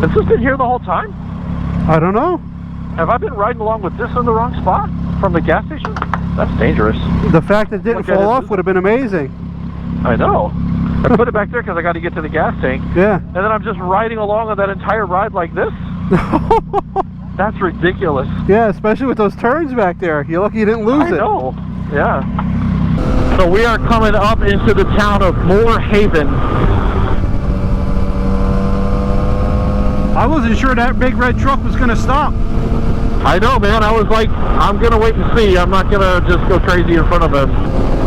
Has this been here the whole time? I don't know. Have I been riding along with this in the wrong spot from the gas station? That's dangerous. The fact that it didn't fall off would have been amazing. I know. I put it back there because I got to get to the gas tank. Yeah. And then I'm just riding along on that entire ride like this? That's ridiculous. Yeah, especially with those turns back there. You're lucky you didn't lose it. I know. Yeah. So we are coming up into the town of Moorhaven. I wasn't sure that big red truck was going to stop. I know, man. I was like, I'm going to wait and see. I'm not going to just go crazy in front of him.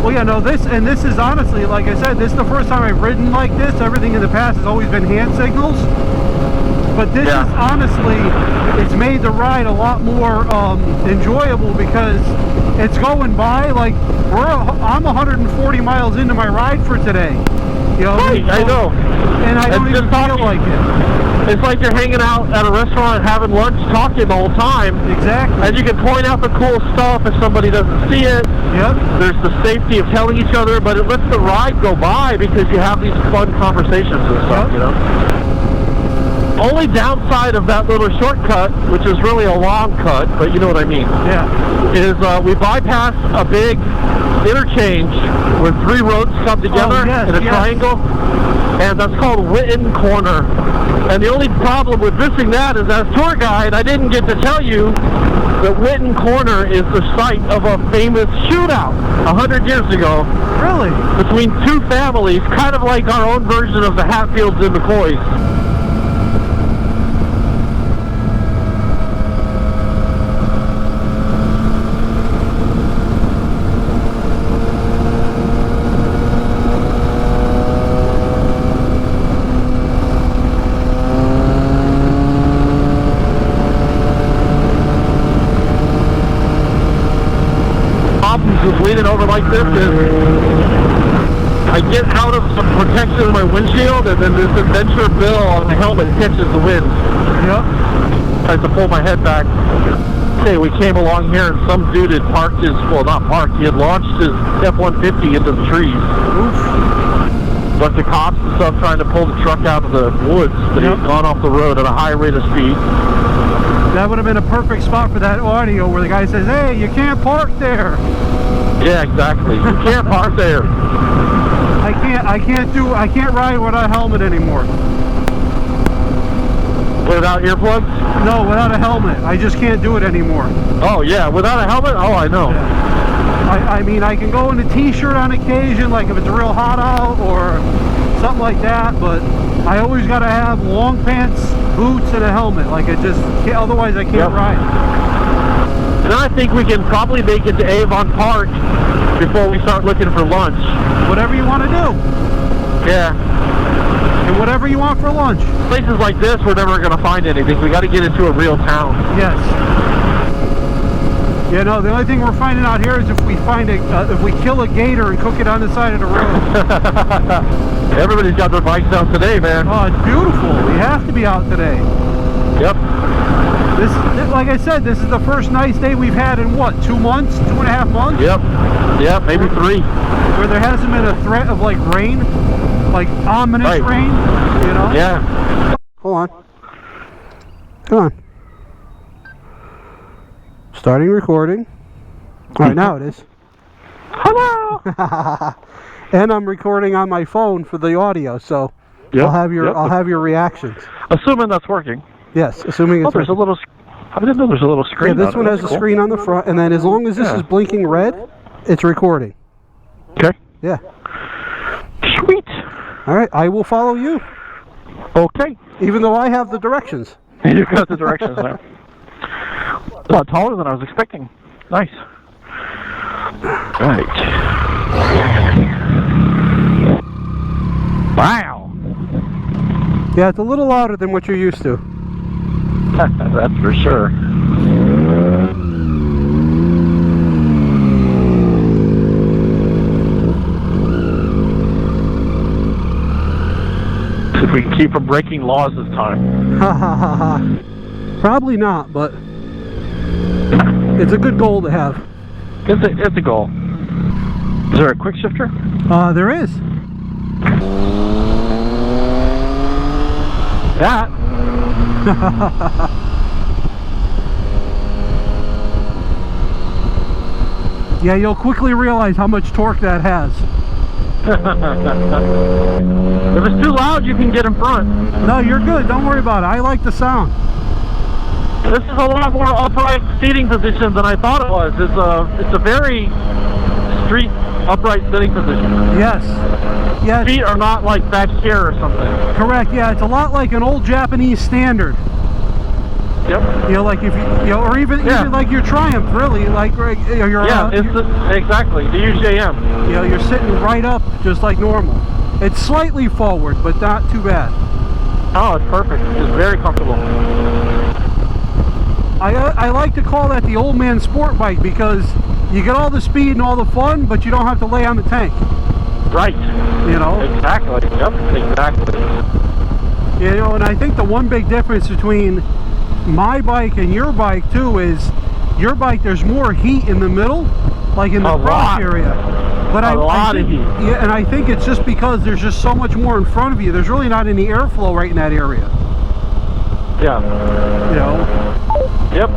Well, yeah, no, this is honestly, like I said, this is the first time I've ridden like this. Everything in the past has always been hand signals. But this is honestly, it's made the ride a lot more enjoyable because it's going by, like, I'm 140 miles into my ride for today. You know, right, I know. And I don't even feel like it. It's like you're hanging out at a restaurant having lunch talking the whole time. Exactly. And you can point out the cool stuff if somebody doesn't see it. Yep. There's the safety of telling each other, but it lets the ride go by because you have these fun conversations and stuff, you know? Only downside of that little shortcut, which is really a long cut, but you know what I mean. Yeah. Is we bypass a big interchange where 3 roads come together in a triangle, and that's called Witten Corner. And the only problem with missing that is, as tour guide, I didn't get to tell you that Witten Corner is the site of a famous shootout 100 years ago. Really? Between 2 families, kind of like our own version of the Hatfields and McCoys. With leaning over like this is I get out of some protection of my windshield, and then this adventure bill on the helmet catches the wind. Yep. Tries to pull my head back. Okay, we came along here and some dude had parked his, well, not parked, he had launched his F-150 into the trees. Oof. But the cops and stuff trying to pull the truck out of the woods, but he had gone off the road at a high rate of speed. That would have been a perfect spot for that audio where the guy says, "Hey, you can't park there." Yeah, exactly. You can't park there. I can't ride without a helmet anymore. Without earplugs? No, without a helmet. I just can't do it anymore. Oh yeah, without a helmet? Oh, I know. Yeah. I mean, I can go in a t-shirt on occasion, like if it's real hot out or something like that, but I always got to have long pants, boots, and a helmet. Like it just, otherwise I can't ride. And I think we can probably make it to Avon Park before we start looking for lunch. Whatever you want to do. Yeah. And whatever you want for lunch. Places like this, we're never going to find anything. We got to get into a real town. Yes. Yeah, no, the only thing we're finding out here is if we find if we kill a gator and cook it on the side of the road. Everybody's got their bikes out today, man. Oh, it's beautiful. We have to be out today. Yep. This, like I said, this is the first nice day we've had in what, 2 months, 2.5 months? Yep. Yep, maybe 3. Where there hasn't been a threat of like rain, like ominous rain, you know? Yeah. Hold on. Come on. Starting recording. All right, now it is. Hello. And I'm recording on my phone for the audio, so I'll have your reactions. Assuming that's working. Yes, assuming it's there's working. a little. I didn't know there's a little screen. Yeah, this one has a screen on the front, and then as long as this is blinking red, it's recording. Okay. Yeah. Sweet. All right, I will follow you. Okay. Even though I have the directions. You've got the directions now. A lot taller than I was expecting. Nice. Right. Wow. Yeah, it's a little louder than what you're used to. That's for sure. If we can keep from breaking laws this time. Ha ha ha ha. Probably not, but it's a good goal to have. It's a goal. Is there a quick shifter? There is. That Yeah, you'll quickly realize how much torque that has. If it's too loud, you can get in front. No, you're good. Don't worry about it. I like the sound. This is a lot more upright seating position than I thought it was. It's a very street upright sitting position. Yes. Yes. Feet are not like back here or something. Correct. Yeah, it's a lot like an old Japanese Standard. Yep. You know, like if you know, or even like your Triumph, really, like your exactly the UJM. You know, you're sitting right up just like normal. It's slightly forward, but not too bad. Oh, it's perfect. It's very comfortable. I like to call that the old man sport bike because you get all the speed and all the fun, but you don't have to lay on the tank. Right. You know. Exactly. Yep. Exactly. You know, and I think the one big difference between my bike and your bike too is your bike, there's more heat in the middle, like in the crotch area. But a lot of heat. Yeah, and I think it's just because there's just so much more in front of you. There's really not any airflow right in that area. Yeah. You know. Yep.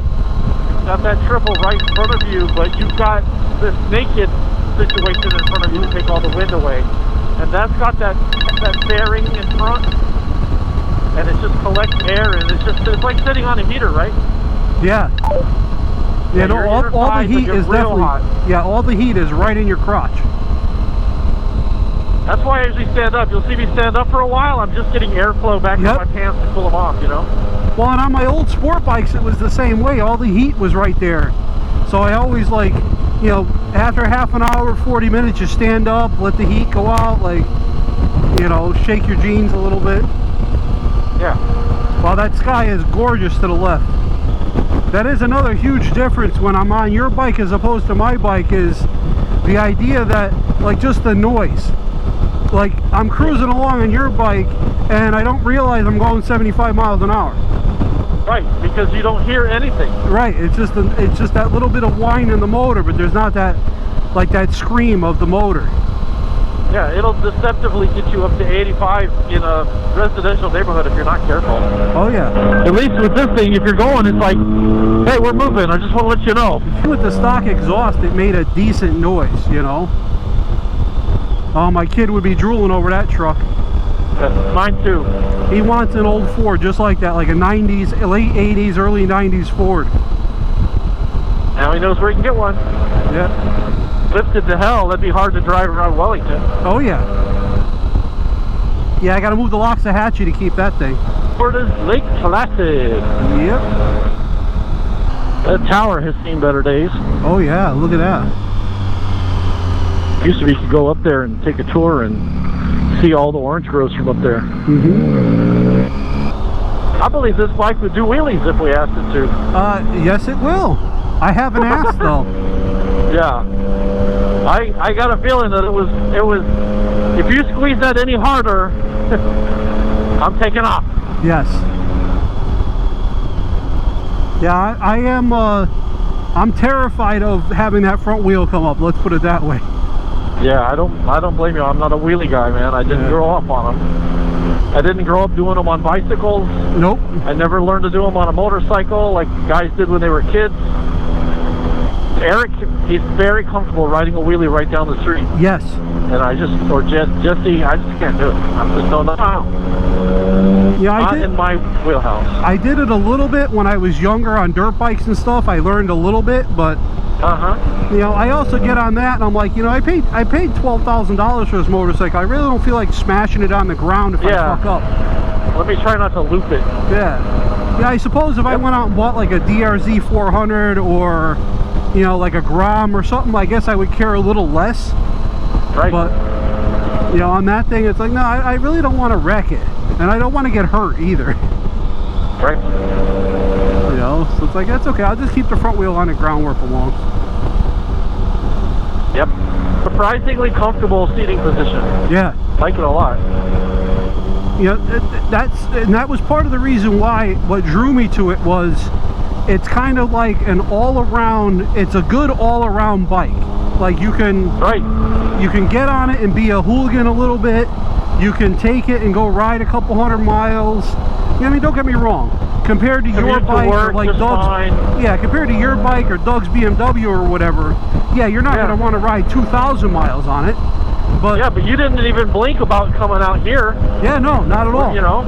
Got that triple right in front of you, but you've got this naked situation in front of you to take all the wind away, and that's got that fairing in front. And it just collects air, and it's like sitting on a heater, right? Yeah. Yeah, no, all the heat is definitely hot. Yeah, all the heat is right in your crotch. That's why I usually stand up. You'll see me stand up for a while. I'm just getting airflow back in my pants to cool them off, you know? Well, and on my old sport bikes, it was the same way. All the heat was right there. So I always, like, you know, after half an hour, 40 minutes, you stand up, let the heat go out, like, you know, shake your jeans a little bit. Yeah. Well, that sky is gorgeous to the left. That is another huge difference when I'm on your bike as opposed to my bike, is the idea that, like, just the noise. Like, I'm cruising along on your bike and I don't realize I'm going 75 miles an hour. Right, because you don't hear anything. Right, it's just that little bit of whine in the motor, but there's not that, like, that scream of the motor. Yeah, it'll deceptively get you up to 85 in a residential neighborhood if you're not careful. Oh yeah. At least with this thing, if you're going, it's like, hey, we're moving. I just want to let you know. With the stock exhaust, it made a decent noise, you know. Oh, my kid would be drooling over that truck. Mine too. He wants an old Ford just like that, like a 90s, late 80s, early 90s Ford. Now he knows where he can get one. Yeah. Lifted to hell, that'd be hard to drive around Wellington. Oh yeah. Yeah, I gotta move the Loxahatchee to keep that thing. Florida's Lake Placid. Yep. That tower has seen better days. Oh yeah, look at that. Used to be you could go up there and take a tour and see all the orange groves from up there. I believe this bike would do wheelies if we asked it to. Yes it will. I haven't asked though. Yeah. I got a feeling that it was if you squeeze that any harder, I'm taking off. Yes. Yeah, I am I'm terrified of having that front wheel come up, let's put it that way. Yeah, I don't blame you. I'm not a wheelie guy, man. I didn't grow up on them. I didn't grow up doing them on bicycles. Nope. I never learned to do them on a motorcycle like guys did when they were kids. Eric, he's very comfortable riding a wheelie right down the street. Yes. And or Jesse, I just can't do it. I'm just don't know how. Yeah, Not in my wheelhouse. I did it a little bit when I was younger on dirt bikes and stuff. I learned a little bit, but you know, I also get on that and I'm like, you know, I paid $12,000 for this motorcycle. I really don't feel like smashing it on the ground if I fuck up. Let me try not to loop it. Yeah. Yeah, I suppose if I went out and bought like a DRZ 400 or, you know, like a Grom or something, I guess I would care a little less. Right. But, you know, on that thing, it's like, no, I really don't want to wreck it. And I don't want to get hurt either. Right. You know, so it's like, that's okay. I'll just keep the front wheel on the ground where it belongs. Yep. Surprisingly comfortable seating position. Yeah. Like it a lot. You know, that was part of the reason why what drew me to it was it's kind of like an all-around, it's a good all-around bike. Like you can you can get on it and be a hooligan a little bit. You can take it and go ride a couple hundred miles. You know, I mean, don't get me wrong, compared to your bike or like Doug's, yeah, compared to your bike or Doug's BMW or whatever, yeah, you're not going to want to ride 2,000 miles on it. But yeah, but you didn't even blink about coming out here. Yeah, no, not at all. You know,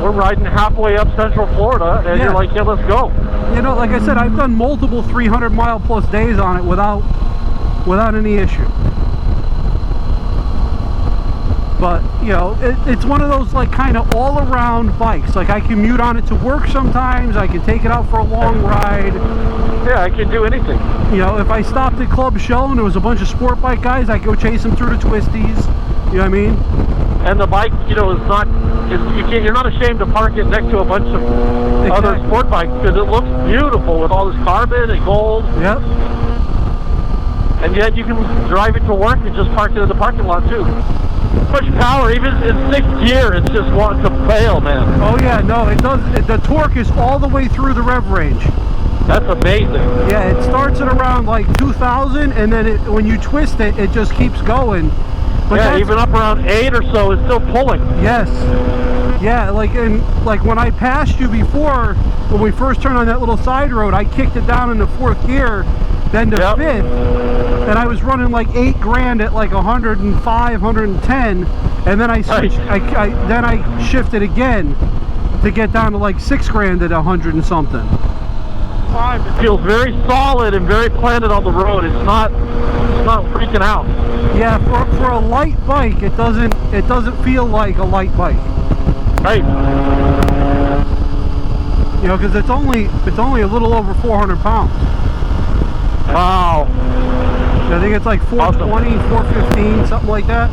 we're riding halfway up Central Florida, and you're like, yeah, let's go. You know, like I said, I've done multiple 300-mile-plus days on it without any issue. But, you know, it's one of those, like, kind of all-around bikes. Like, I commute on it to work sometimes. I can take it out for a long ride. Yeah, I can do anything. You know, if I stopped at Club Show and there was a bunch of sport bike guys, I go chase them through the twisties. You know what I mean? And the bike, you know, is not, you're not ashamed to park it next to a bunch of other sport bikes because it looks beautiful with all this carbon and gold. Yep. And yet you can drive it to work and just park it in the parking lot too. Push power, even in 6th gear, it's just wanting to fail, man. Oh yeah, no, it does. The torque is all the way through the rev range. That's amazing. Yeah, it starts at around like 2,000, and then when you twist it, it just keeps going. But yeah, even up around 8 or so, it's still pulling. Yes. Yeah, like when I passed you before, when we first turned on that little side road, I kicked it down into 4th gear, then to 5th, and I was running like 8 grand at like 105, 110, and then I switched. Then I shifted again to get down to like 6 grand at 100 and something. It feels very solid and very planted on the road. It's not freaking out. Yeah, for a light bike, it doesn't feel like a light bike. Right. You know, because it's only a little over 400 pounds. Wow. I think it's like 420, 415, something like that.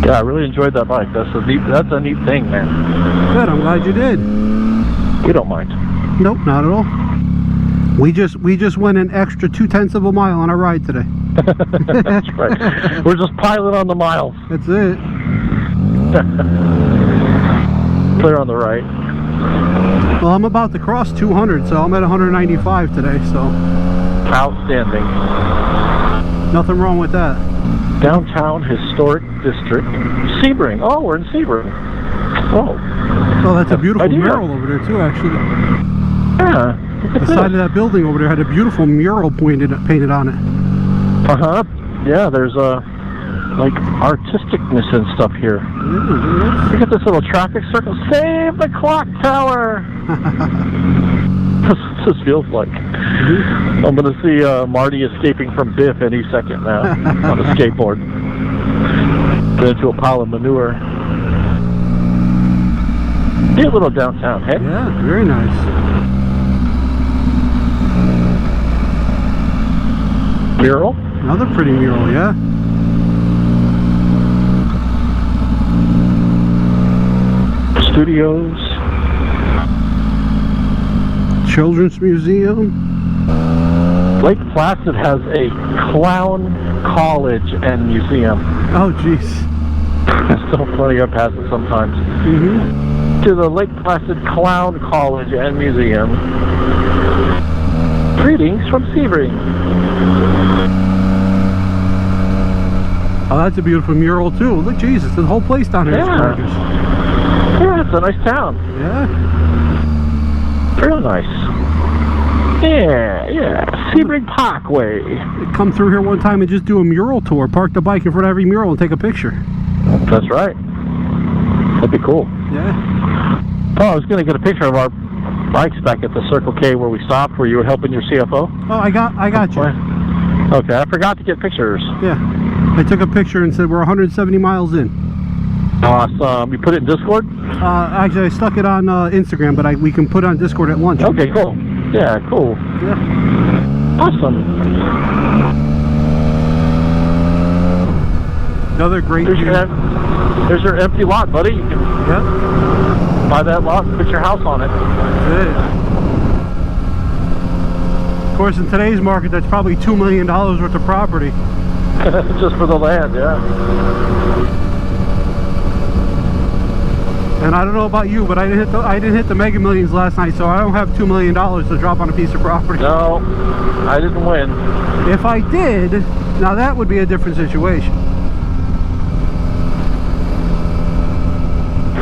Yeah, I really enjoyed that bike. That's a neat thing, man. Good, I'm glad you did. You don't mind? Nope, not at all. We just went an extra 0.2 of a mile on our ride today. That's right. We're just piling on the miles. That's it. Clear on the right. Well, I'm about to cross 200, so I'm at 195 today, so. Outstanding. Nothing wrong with that. Downtown Historic District. Sebring. Oh, we're in Sebring. Oh. Oh, that's a beautiful mural over there, too, actually. Yeah. The side of that building over there had a beautiful mural painted on it. Uh-huh. Yeah, there's like artisticness and stuff here. Yeah, look at this little traffic circle. Save the clock tower! This feels like. I'm going to see Marty escaping from Biff any second now on a skateboard. Get into a pile of manure. Be a little downtown, hey? Yeah, very nice. Mural? Another pretty mural, yeah. Studios. Children's Museum. Lake Placid has a clown college and museum. Oh, jeez. It's so funny, I pass it sometimes. To the Lake Placid Clown College and Museum. Greetings from Sebring. Oh, that's a beautiful mural too. Look, Jesus, the whole place down here is gorgeous. Yeah, it's a nice town. Yeah. Real nice. Yeah. Sebring Parkway. Come through here one time and just do a mural tour. Park the bike in front of every mural and take a picture. That's right. That'd be cool. Yeah. Oh, I was going to get a picture of our bikes back at the Circle K where we stopped, where you were helping your CFO. Oh, I got you. Okay, I forgot to get pictures. Yeah. I took a picture and said we're 170 miles in. Awesome. You put it in Discord? Actually, I stuck it on Instagram, but we can put it on Discord at lunch. Okay, cool. Yeah, cool. Yeah. Awesome. Another great view. There's your empty lot, buddy. You can buy that lot and put your house on it. That's it. Of course, in today's market, that's probably $2 million worth of property. Just for the land, yeah. And I don't know about you, but I didn't hit the Mega Millions last night, so I don't have $2 million to drop on a piece of property. No, I didn't win. If I did, now that would be a different situation.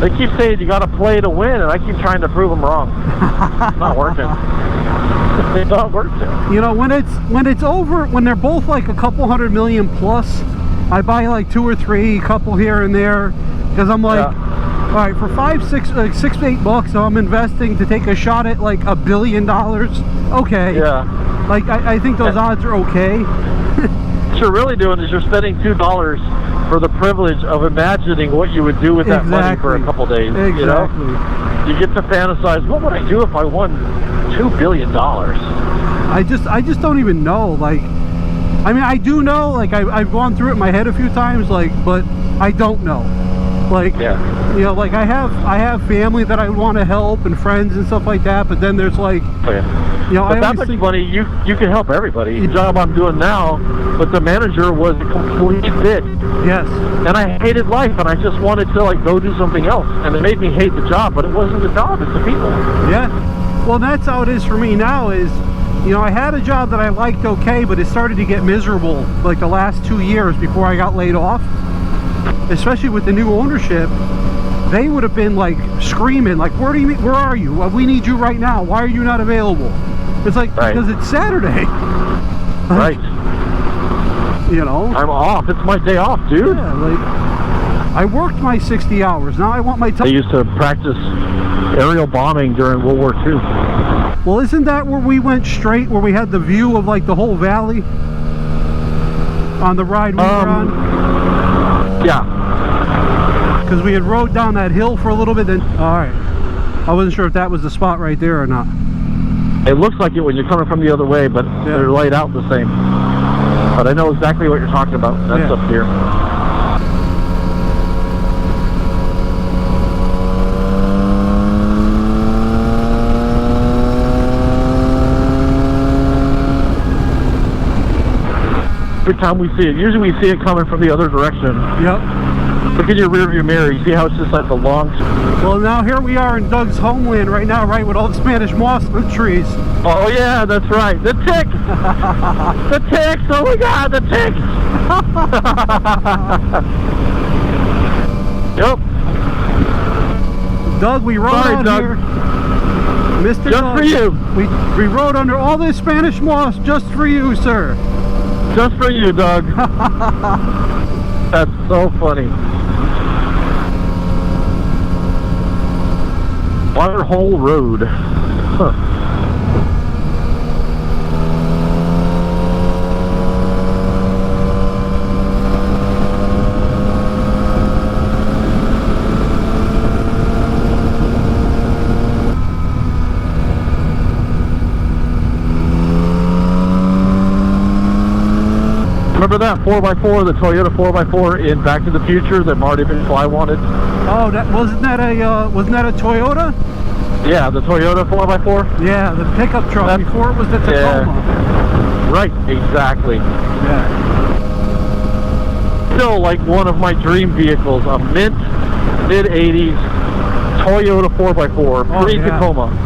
They keep saying you got to play to win, and I keep trying to prove them wrong. It's not working. It's not working. You know, when it's over, when they're both like a couple 100 million plus, I buy like 2 or 3, couple here and there, because I'm like, all right, for $6 to $8, I'm investing to take a shot at like $1 billion. Okay. Yeah. Like I think those odds are okay. What you're really doing is you're spending $2 for the privilege of imagining what you would do with that money for a couple days. Exactly. You know? You get to fantasize, what would I do if I won $2 billion? I just don't even know. Like, I mean, I do know, like I've gone through it in my head a few times, like, but I don't know. Like, you know, like I have family that I want to help and friends and stuff like that, but then there's like, you know, but that much money, you can help everybody. The job I'm doing now, but the manager was a complete bitch. Yes. And I hated life, and I just wanted to like go do something else, and it made me hate the job. But it wasn't the job; it's the people. Yeah. Well, that's how it is for me now. Is, you know, I had a job that I liked okay, but it started to get miserable like the last 2 years before I got laid off. Especially with the new ownership, they would have been like screaming, like, where are you? Well, we need you right now. Why are you not available? It's like, because it's Saturday. Right. You know? I'm off. It's my day off, dude. Yeah, like, I worked my 60 hours. Now I want my time. They used to practice aerial bombing during World War II. Well, isn't that where we went straight, where we had the view of like the whole valley on the ride we were on? Yeah. Because we had rode down that hill for a little bit, then, all right. I wasn't sure if that was the spot right there or not. It looks like it when you're coming from the other way, but they're laid out the same. But I know exactly what you're talking about. That's up here. Every time we see it, usually we see it coming from the other direction. Yep. Look in your rearview mirror. You see how it's just like the long... Well, now here we are in Doug's homeland right now, right, with all the Spanish moss and the trees. Oh, yeah, that's right. The ticks! The ticks! Oh, my God, the ticks! Yep. Doug, we rode on here. Mr. Just Doug, for you. We rode under all this Spanish moss just for you, sir. Just for you, Doug. That's so funny. Waterhole Road. Huh. Remember that 4x4, the Toyota 4x4 in Back to the Future that Marty McFly wanted? Oh, wasn't that a Toyota? Yeah, the Toyota 4x4. Yeah, the pickup truck before it was the Tacoma. Yeah. Right, exactly. Yeah. Still like one of my dream vehicles, a mint mid-80s Toyota 4x4, pre-Tacoma.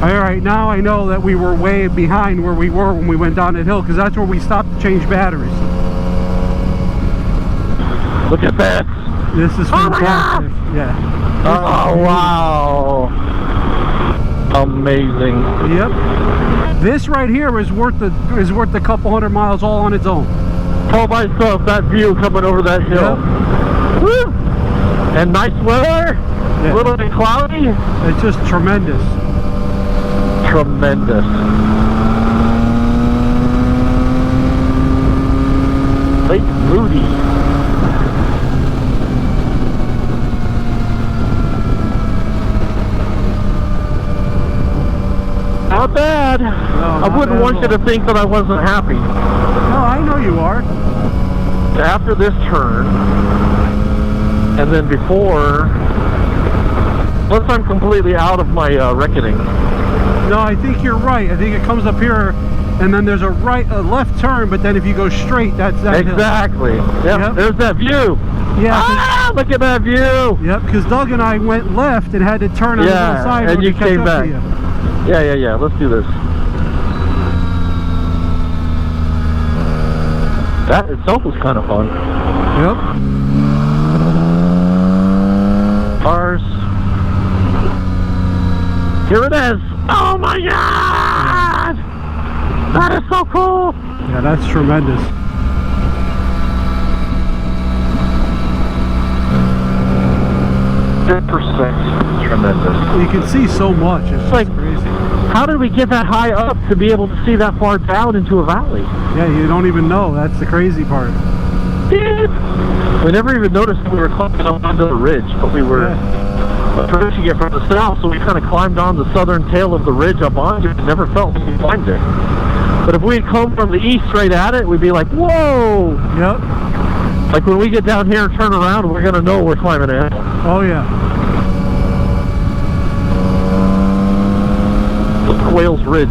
Alright, now I know that we were way behind where we were when we went down the hill, because that's where we stopped to change batteries. Look at that! This is fantastic. Yeah. Oh, wow! Amazing. Yep. This right here is worth a couple 100 miles all on its own. All by itself, that view coming over that hill. Yep. Woo! And nice weather. A little bit cloudy. It's just tremendous. Tremendous. Lake Moody. Not bad. No, I wouldn't want you to think that I wasn't happy. No, I know you are. After this turn, and then before Unless I'm completely out of my reckoning. No, I think you're right. I think it comes up here, and then there's a left turn, but then if you go straight, that's that exactly. Yep. There's that view. Yeah. Look at that view. Yep, because Doug and I went left and had to turn on the other side and you to catch came up back. to you. Yeah. Let's do this. That itself was kind of fun. Yep. Cars. Here it is. Oh my God! That is so cool. Yeah, that's tremendous. Tremendous. You can see so much. It's like crazy. How did we get that high up to be able to see that far down into a valley? Yeah, you don't even know. That's the crazy part. We never even noticed we were climbing up onto the ridge, but we were approaching it from the south, so we kind of climbed on the southern tail of the ridge up onto it and never felt like we climbed it. But if we had come from the east straight at it, we'd be like, whoa! Yep. Like when we get down here and turn around, we're going to know we're climbing it. Oh, yeah. The Quails Ridge.